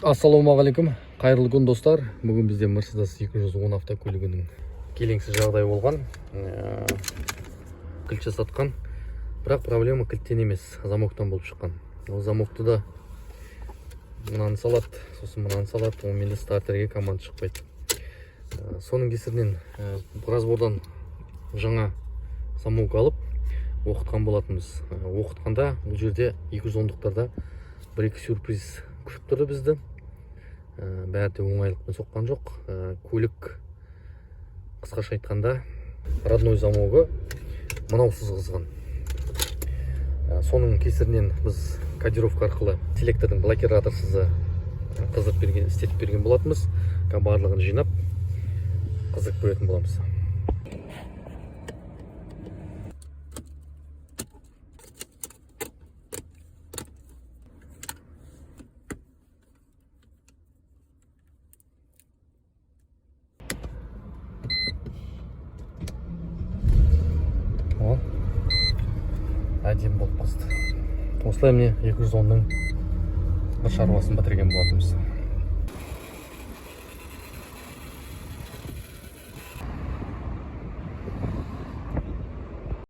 Ассалаумағалейкум, қайырлы күн достар. Бүгін бізде Mercedes 210 автокөлігінің келеңсіз жағдай болған. Кілт жасатқан. Бірақ проблема кілттен емес, замоктан болып шыққан. Ол замокты да мынаны салады, сосын мынаны салады, онымен стартерге команда шықпайды. Соның кесірінен разбордан жаңа замок алып оқытқан болатынбыз. Оқытқанда бұл жерде 210-дықтарда бір-екі сюрприз күтіп тұрды бізді. Бәрі де оңайлықпен соққан жоқ. Көлік қысқаша айтқанда родной замогы мынау сызғызған. Соның кесірінен біз кодировка арқылы селектордың блокираторсызы қыздырып берген, істетіп берген болатынбыз. Барлығын жинап қыздырып беретін боламыз. Әдем болып қызды. Осылай міне 210-ның бір шаруасын бітірген болатынбыз.